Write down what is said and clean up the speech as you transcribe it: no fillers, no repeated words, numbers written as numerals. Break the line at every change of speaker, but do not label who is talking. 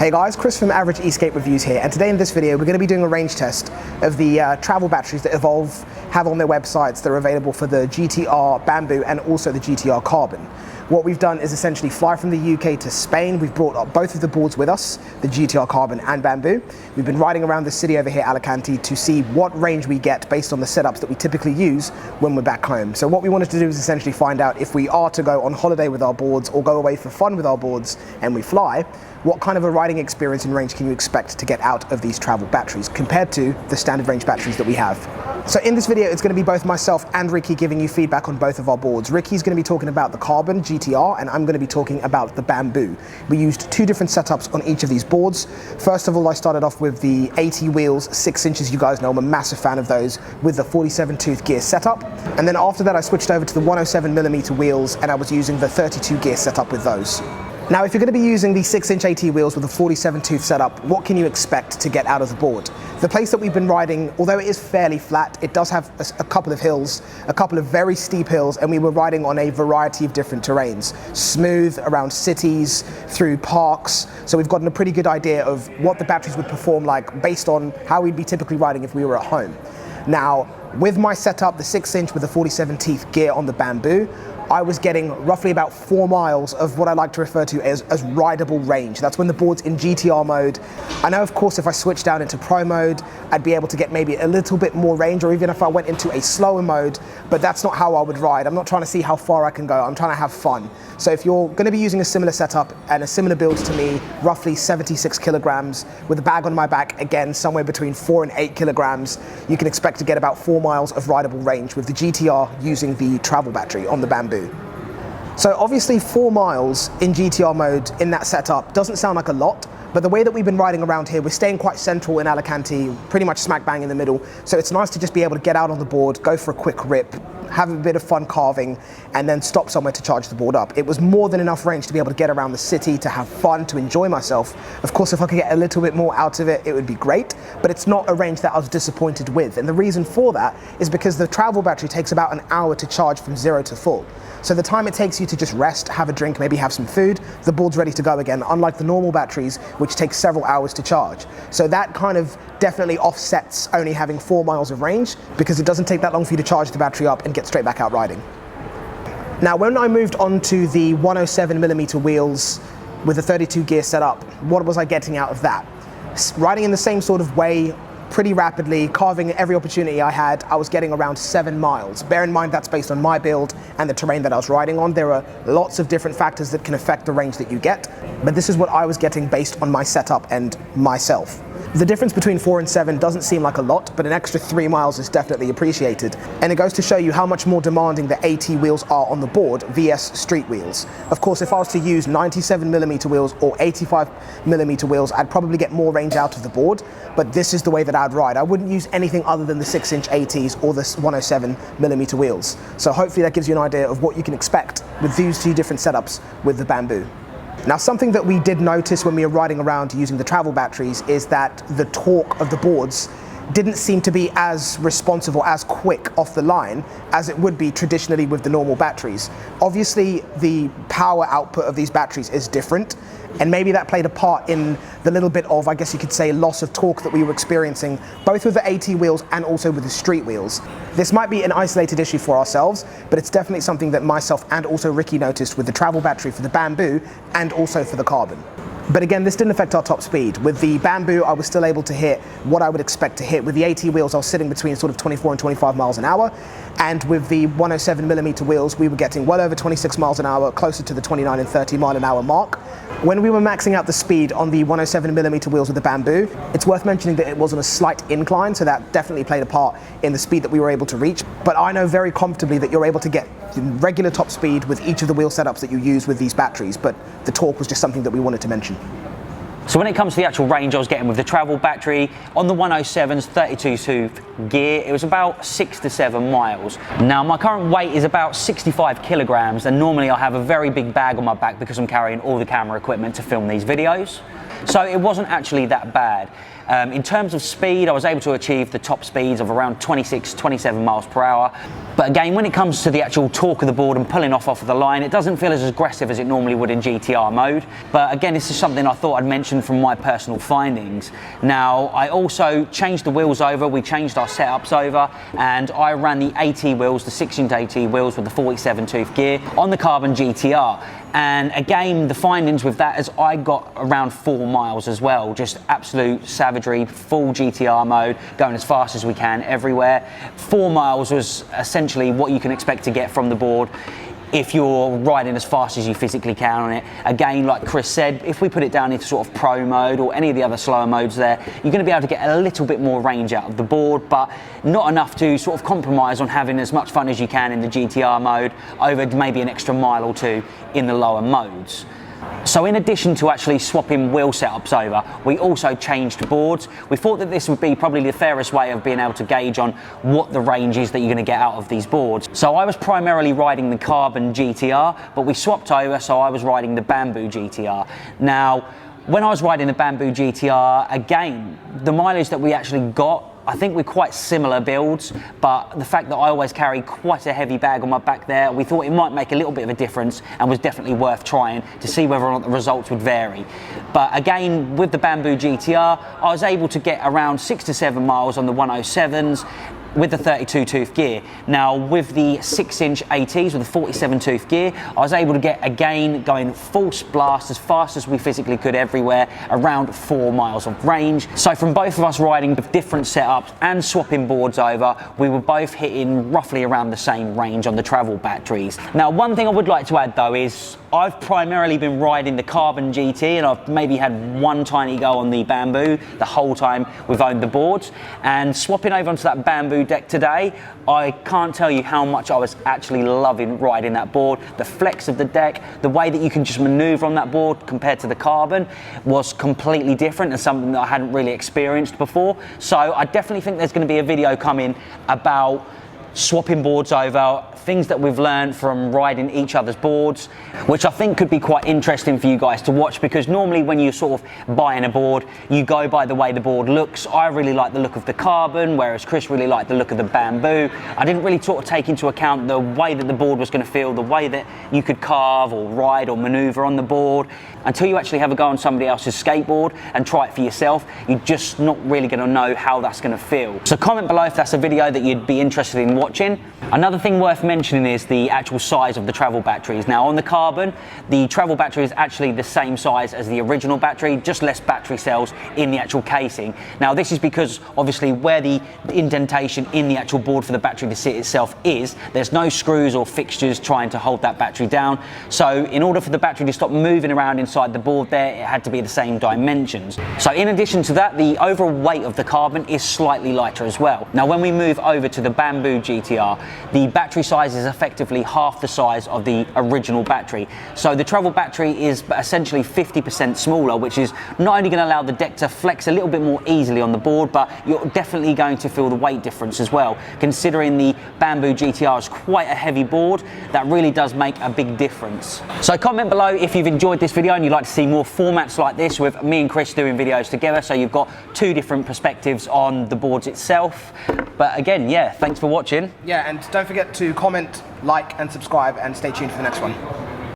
Hey guys, Chris from Average Escape Reviews here, and today in this video we're going to be doing a range test of the travel batteries that Evolve have on their websites that are available for the GTR Bamboo and also the GTR Carbon. What we've done is essentially fly from the UK to Spain. We've brought up both of the boards with us, the GTR Carbon and Bamboo. We've been riding around the city over here, Alicante, to see what range we get based on the setups that we typically use when we're back home. So what we wanted to do is essentially find out if we are to go on holiday with our boards or go away for fun with our boards and we fly, what kind of a riding experience and range can you expect to get out of these travel batteries compared to the standard range batteries that we have. So in this video, it's going to be both myself and Ricky giving you feedback on both of our boards. Ricky's going to be talking about the Carbon GTR and I'm going to be talking about the Bamboo. We used two different setups on each of these boards. First of all, I started off with the 80 wheels, 6 inches. You guys know I'm a massive fan of those, with the 47 tooth gear setup. And then after that, I switched over to the 107mm wheels and I was using the 32 gear setup with those. Now, if you're going to be using the 6-inch AT wheels with a 47 tooth setup, what can you expect to get out of the board? The place that we've been riding, although it is fairly flat, it does have a couple of hills, a couple of very steep hills, and we were riding on a variety of different terrains. Smooth, around cities, through parks, so we've gotten a pretty good idea of what the batteries would perform like based on how we'd be typically riding if we were at home. Now, with my setup, the 6-inch with the 47 teeth gear on the Bamboo, I was getting roughly about 4 miles of what I like to refer to as rideable range. That's when the board's in GTR mode. I know, of course, if I switch down into Pro mode, I'd be able to get maybe a little bit more range, or even if I went into a slower mode, but that's not how I would ride. I'm not trying to see how far I can go. I'm trying to have fun. So if you're going to be using a similar setup and a similar build to me, roughly 76 kilograms, with a bag on my back, again, somewhere between 4 and 8 kilograms, you can expect to get about 4 miles of rideable range with the GTR using the travel battery on the Bamboo. So obviously 4 miles in GTR mode in that setup doesn't sound like a lot, but the way that we've been riding around here, we're staying quite central in Alicante, pretty much smack bang in the middle. So it's nice to just be able to get out on the board, go for a quick rip, have a bit of fun carving, and then stop somewhere to charge the board up. It was more than enough range to be able to get around the city, to have fun, to enjoy myself. Of course, if I could get a little bit more out of it, it would be great, but it's not a range that I was disappointed with. And the reason for that is because the travel battery takes about an hour to charge from 0 to full. So the time it takes you to just rest, have a drink, maybe have some food, the board's ready to go again, unlike the normal batteries, which take several hours to charge. So that kind of definitely offsets only having 4 miles of range, because it doesn't take that long for you to charge the battery up and get straight back out riding. Now, when I moved on to the 107mm wheels with a 32 gear setup, what was I getting out of that? Riding in the same sort of way, pretty rapidly, carving every opportunity I had, I was getting around 7 miles. Bear in mind that's based on my build and the terrain that I was riding on. There are lots of different factors that can affect the range that you get, but this is what I was getting based on my setup and myself. The difference between 4 and 7 doesn't seem like a lot, but an extra 3 miles is definitely appreciated. And it goes to show you how much more demanding the AT wheels are on the board vs street wheels. Of course, if I was to use 97mm wheels or 85mm wheels, I'd probably get more range out of the board, but this is the way that I'd ride. I wouldn't use anything other than the 6-inch ATs or the 107mm wheels. So hopefully that gives you an idea of what you can expect with these two different setups with the Bamboo. Now, something that we did notice when we were riding around using the travel batteries is that the torque of the boards didn't seem to be as responsive or as quick off the line as it would be traditionally with the normal batteries. Obviously, the power output of these batteries is different, and maybe that played a part in the little bit of, I guess you could say, loss of torque that we were experiencing, both with the AT wheels and also with the street wheels. This might be an isolated issue for ourselves, but it's definitely something that myself and also Ricky noticed with the travel battery for the Bamboo and also for the Carbon. But again, this didn't affect our top speed. With the Bamboo, I was still able to hit what I would expect to hit. With the AT wheels, I was sitting between sort of 24 and 25 miles an hour. And with the 107mm wheels, we were getting well over 26 miles an hour, closer to the 29 and 30 mile an hour mark. When we were maxing out the speed on the 107mm wheels with the Bamboo, it's worth mentioning that it was on a slight incline, so that definitely played a part in the speed that we were able to reach. But I know very comfortably that you're able to get regular top speed with each of the wheel setups that you use with these batteries, but the torque was just something that we wanted to mention.
So when it comes to the actual range I was getting with the travel battery, on the 107's 32 tooth gear, it was about 6 to 7 miles. Now, my current weight is about 65 kilograms, and normally I have a very big bag on my back because I'm carrying all the camera equipment to film these videos. So it wasn't actually that bad. In terms of speed, I was able to achieve the top speeds of around 26, 27 miles per hour. But again, when it comes to the actual torque of the board and pulling off of the line, it doesn't feel as aggressive as it normally would in GTR mode. But again, this is something I thought I'd mention mention from my personal findings. Now, I also changed the wheels over, we changed our setups over, and I ran the AT wheels, the 6-inch AT wheels with the 47 tooth gear on the Carbon GTR. And again, the findings with that is I got around 4 miles as well, just absolute savagery, full GTR mode, going as fast as we can everywhere. 4 miles was essentially what you can expect to get from the board if you're riding as fast as you physically can on it. Again, like Chris said, if we put it down into sort of pro mode or any of the other slower modes there, you're going to be able to get a little bit more range out of the board, but not enough to sort of compromise on having as much fun as you can in the GTR mode over maybe an extra mile or two in the lower modes. So in addition to actually swapping wheel setups over, we also changed boards. We thought that this would be probably the fairest way of being able to gauge on what the range is that you're going to get out of these boards. So I was primarily riding the Carbon GTR, but we swapped over, so I was riding the Bamboo GTR. Now, when I was riding the Bamboo GTR, again, the mileage that we actually got, I think we're quite similar builds, but the fact that I always carry quite a heavy bag on my back there, we thought it might make a little bit of a difference and was definitely worth trying to see whether or not the results would vary. But again, with the Bamboo GTR, I was able to get around 6 to 7 miles on the 107s with the 32 tooth gear. Now with the 6-inch ATs with the 47 tooth gear, I was able to get, again, going full blast as fast as we physically could everywhere, around 4 miles of range. So from both of us riding with different setups and swapping boards over, we were both hitting roughly around the same range on the travel batteries. Now one thing I would like to add though is I've primarily been riding the Carbon GT, and I've maybe had one tiny go on the Bamboo the whole time we've owned the boards. And swapping over onto that Bamboo deck today, I can't tell you how much I was actually loving riding that board. The flex of the deck, the way that you can just maneuver on that board compared to the Carbon was completely different and something that I hadn't really experienced before. So I definitely think there's going to be a video coming about swapping boards over, things that we've learned from riding each other's boards, which I think could be quite interesting for you guys to watch, because normally when you're sort of buying a board, you go by the way the board looks. I really like the look of the Carbon, whereas Chris really liked the look of the Bamboo. I didn't really sort of take into account the way that the board was going to feel, the way that you could carve or ride or maneuver on the board. Until you actually have a go on somebody else's skateboard and try it for yourself, you're just not really going to know how that's going to feel. So comment below if that's a video that you'd be interested in watching. Another thing worth mentioning is the actual size of the travel batteries. Now on the Carbon, the travel battery is actually the same size as the original battery, just less battery cells in the actual casing. Now this is because obviously where the indentation in the actual board for the battery to sit itself is, there's no screws or fixtures trying to hold that battery down. So in order for the battery to stop moving around inside the board there, it had to be the same dimensions. So in addition to that, the overall weight of the Carbon is slightly lighter as well. Now when we move over to the Bamboo GTR, the battery size is effectively half the size of the original battery. So the travel battery is essentially 50% smaller, which is not only going to allow the deck to flex a little bit more easily on the board, but you're definitely going to feel the weight difference as well. Considering the Bamboo GTR is quite a heavy board, that really does make a big difference. So comment below if you've enjoyed this video and you'd like to see more formats like this with me and Chris doing videos together, so you've got two different perspectives on the boards itself. But again, yeah, thanks for watching.
Yeah, and don't forget to comment, like and subscribe, and stay tuned for the next one.